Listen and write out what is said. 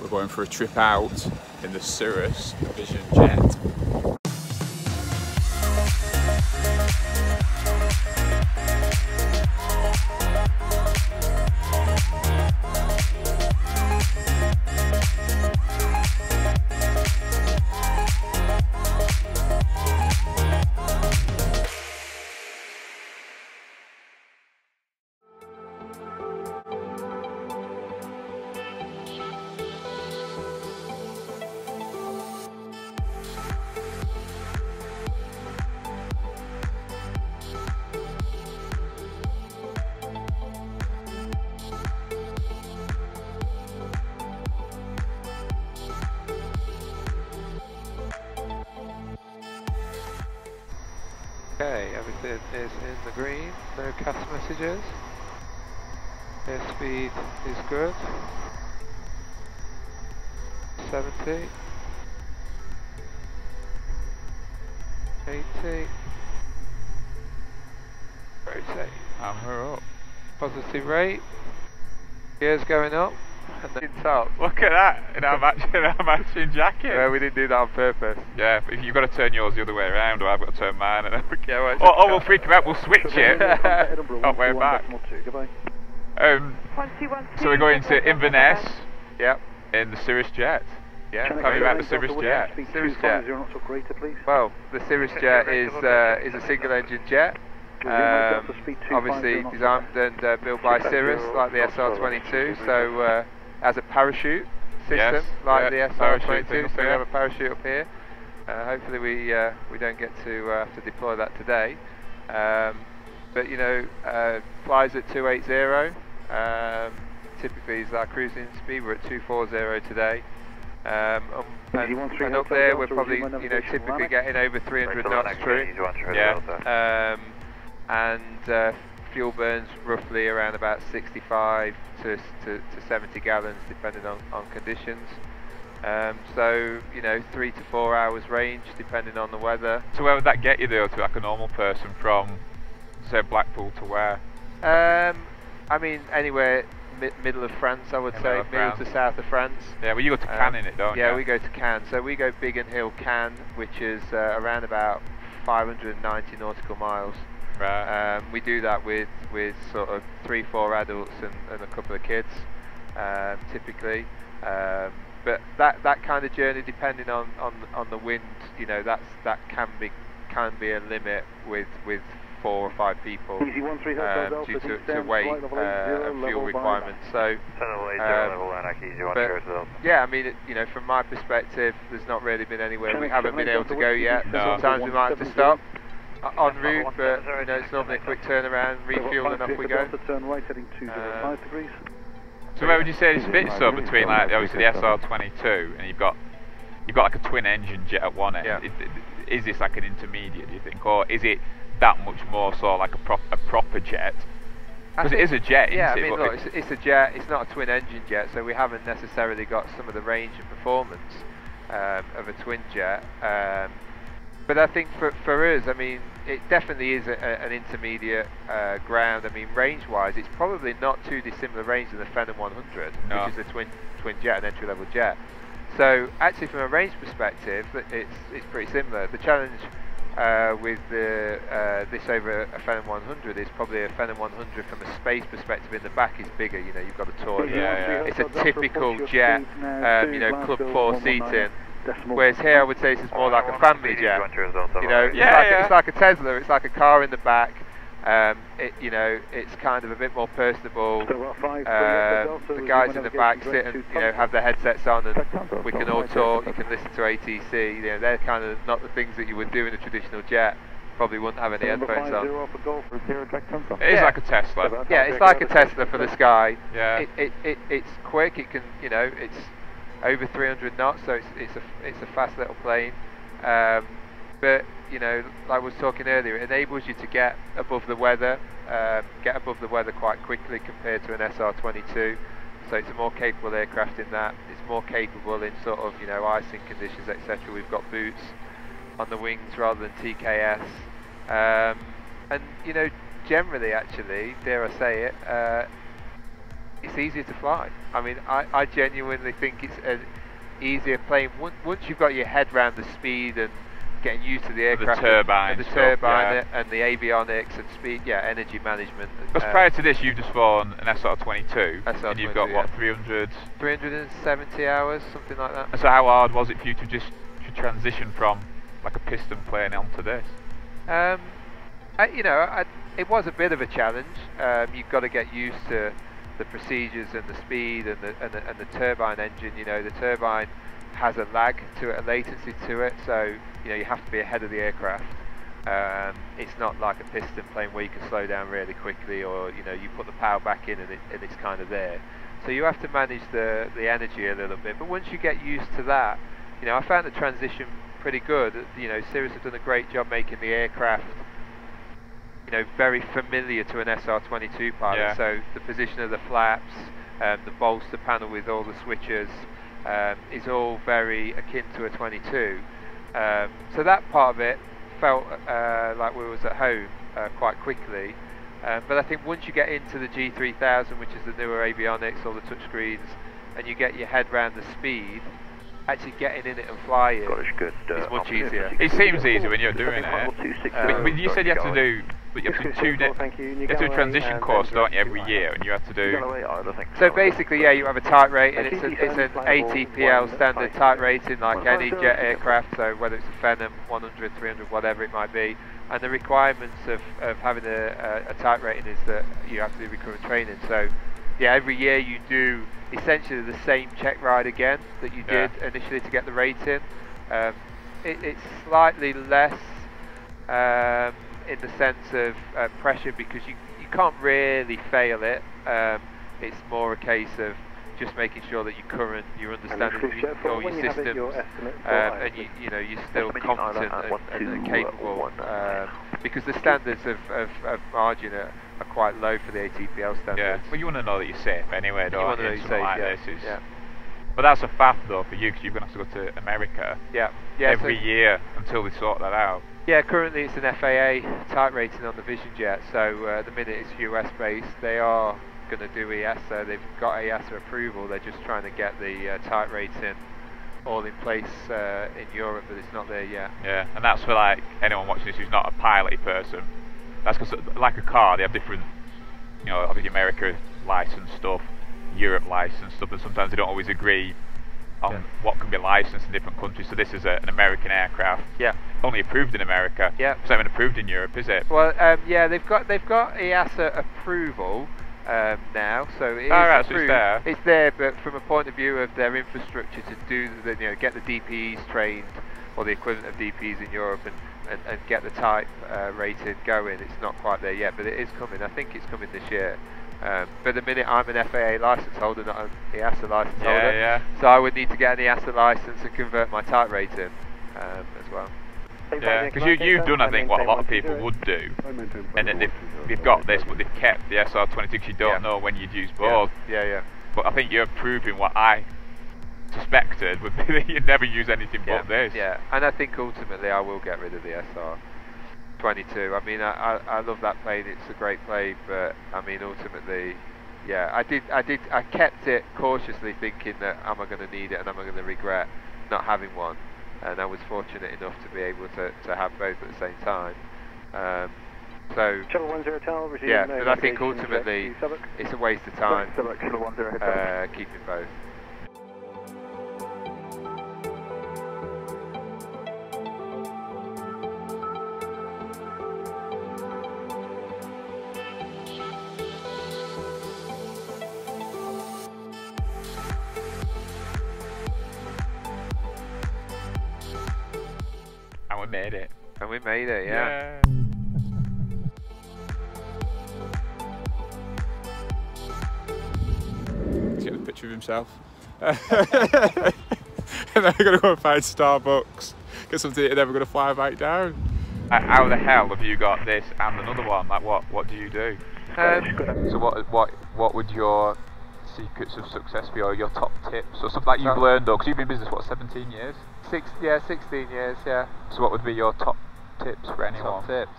We're going for a trip out in the Cirrus Vision Jet. Okay, everything is in the green, no CAS messages. Airspeed is good. 70. 80. Rotate. Hammer up. Positive rate. Gears going up. And then top. Look at that in our matching jacket. Yeah, we didn't do that on purpose. Yeah, but you've got to turn yours the other way around, or I've got to turn mine. And Yeah, well, we'll freak him out. We'll switch it. Not way back. So we're going to Inverness. Yep. In the Cirrus Jet. Yeah. Tell me about the Cirrus Jet. Cirrus Jet. Well, the Cirrus Jet is a single-engine jet. Obviously designed and built by Cirrus, like the SR22. So has a parachute system, like the SR22. So we have a parachute up here. Hopefully we don't get to have to deploy that today. But you know, flies at 280. Typically is our cruising speed. We're at 240 today. And up there we're probably typically getting over 300 knots through. Yeah. And fuel burns roughly around about 65 to 70 gallons depending on conditions. So 3 to 4 hours range depending on the weather. So where would that get you though, to like a normal person from say Blackpool to where? I mean anywhere middle of France, I would say, middle to south of France. Yeah, well you go to Cannes in it, don't you? Yeah, we go to Cannes. So we go Biggin Hill Cannes, which is around about 590 nautical miles. Right. We do that with sort of 3-4 adults and a couple of kids, typically. But that kind of journey, depending on the wind, that can be a limit with 4 or 5 people due to weight and fuel requirements. So, yeah, I mean, from my perspective, there's not really been anywhere we haven't been able to go yet. No. Sometimes we might have to stop en route, but it's normally a quick turnaround, refuel, and off we go. So where would you say this fits though, between like obviously the SR22 and you've got like a twin engine jet at one end? Yeah. Is this like an intermediate, do you think, or is it that much more sort of like a proper jet? Because it is a jet, yeah, isn't I mean, look, it's a jet. It's not a twin engine jet, so we haven't necessarily got some of the range and performance of a twin jet. But I think for us, I mean, it definitely is an intermediate ground. I mean, range-wise, it's probably not too dissimilar range than the Phenom 100, which is a twin jet, an entry-level jet. So actually, from a range perspective, it's pretty similar. The challenge with this over a Phenom 100 is probably a Phenom 100 from a space perspective. In the back is bigger. You've got a toilet. Yeah. It's a typical jet. Club 4 seating. Whereas here I would say this is more like a family jet. It's like a Tesla. It's like a car in the back. It's kind of a bit more personable. The guys in the back sit and have their headsets on, and we can all talk. You can listen to ATC. They're kind of not the things that you would do in a traditional jet. Probably wouldn't have any headphones on. It is like a Tesla. Yeah, it's like a Tesla for the sky. Yeah. It's quick. It can it's over 300 knots, so it's a fast little plane. But like I was talking earlier, it enables you to get above the weather quite quickly compared to an SR22. So it's a more capable aircraft in that. It's more capable in sort of icing conditions, etc. We've got boots on the wings rather than TKS, and generally, actually, dare I say it, it's easier to fly. I mean, I genuinely think it's an easier plane once you've got your head around the speed and getting used to the aircraft, the turbine, and the stuff, turbine and the avionics and speed, energy management. Because prior to this, you've just flown an SR22, SR22, and you've got what, 370 hours, something like that. And so how hard was it for you to just transition from like a piston plane onto this? It was a bit of a challenge. You've got to get used to the procedures and the speed and the turbine engine. The turbine has a lag to it, a latency to it, so you have to be ahead of the aircraft. It's not like a piston plane where you can slow down really quickly, or you put the power back in and it's kind of there. So you have to manage the energy a little bit. But once you get used to that, I found the transition pretty good. Cirrus have done a great job making the aircraft very familiar to an SR22 pilot. Yeah. So the position of the flaps, the bolster panel with all the switches, is all very akin to a 22. So that part of it felt like we was at home quite quickly. But I think once you get into the G3000, which is the newer avionics, all the touchscreens, and you get your head around the speed, actually getting in it and flying is much easier. It seems easier when you're doing it. But you said you have to do a transition course, don't you, every year, and you have to do. So basically, you have a type rating. It's an ATPL standard type rating, like any jet aircraft. So whether it's a Phenom 100, 300, whatever it might be. And the requirements of having a type rating is that you have to do recurrent training. So every year you do essentially the same check ride again that you did initially to get the rating. It's slightly less in the sense of pressure, because you can't really fail it. It's more a case of just making sure that you're understanding all your systems, and you're still competent and capable, because the standards of margin are quite low for the ATPL standards. Yeah. Well, you want to know that you're safe anyway, don't you? Want to know you're safe, like this. But that's a faff though for you, because you're going to have to go to America every year until they sort that out. Yeah, currently it's an FAA type rating on the Vision Jet, so the minute it's US based, they are going to do EASA. They've got EASA approval. They're just trying to get the type rating all in place in Europe, but it's not there yet. Yeah, and that's for like anyone watching this who's not a piloty person. That's because, like a car, they have different, obviously America licensed stuff, Europe licensed stuff, and sometimes they don't always agree on what can be licensed in different countries. So this is an American aircraft. Yeah. Only approved in America. Yeah. It's not even approved in Europe, is it? Well, they've got EASA approval now, so it is approved. So it's there. It's there, but from a point of view of their infrastructure to do get the DPEs trained, or the equivalent of DPEs in Europe, and get the type rated going, it's not quite there yet, but it is coming. I think it's coming this year. But the minute I'm an FAA license holder, not an EASA license holder, so I would need to get an EASA license and convert my type rating as well. Yeah, because you've done, I think, what a lot of people would do, and then they've got this, but they've kept the SR22 because you don't know when you'd use both. Yeah. But I think you're proving what I suspected would be that you'd never use anything but this. Yeah, and I think ultimately I will get rid of the SR22. I mean, I love that plane. It's a great plane, but I mean, ultimately, I kept it cautiously, thinking that am I going to need it and am I going to regret not having one? And I was fortunate enough to be able to have both at the same time. So but I think ultimately it's a waste of time keeping both. And we made it. And we made it, yeah. He's getting a picture of himself. And then we're going to go and find Starbucks, get something to eat, and then we're going to fly back down. How the hell have you got this and another one? Like, what do you do? So what would your secrets of success be, or your top tips, or something like you've learned, though, because you've been in business, 17 years? 16 years, yeah. So what would be your top tips for anyone? Top tips.